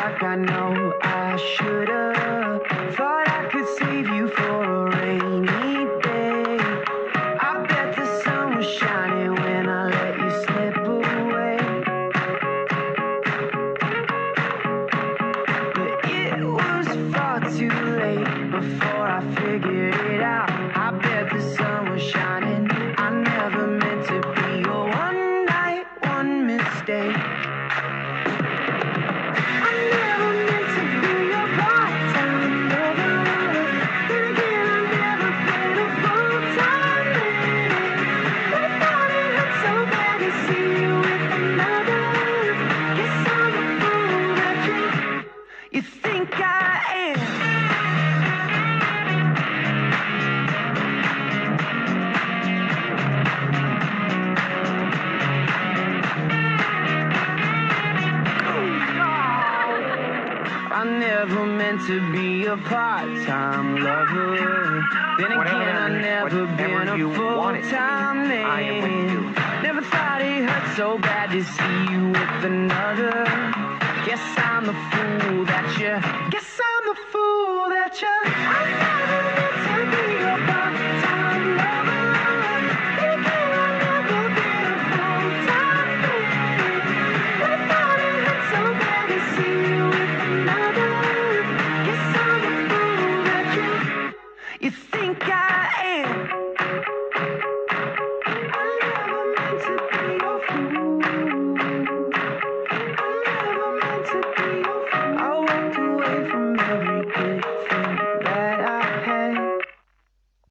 like I know I should've. Thought I could save you for a rainy day. I bet the sun was shining when I let you slip away. But it was far too late before I figured it out. I bet the sun was shining. I never meant to be a one night, one mistake. You think I am? I never meant to be a part-time lover. Then again, I never been a full-time man. Never thought it hurt so bad to see you with another. Guess I'm the fool that you. Guess I'm the fool that you. I never meant to be a part-time lover. Then again, I never been a full-time man. Never thought it hurt so bad to see you with another. Guess I'm the fool that you think I am.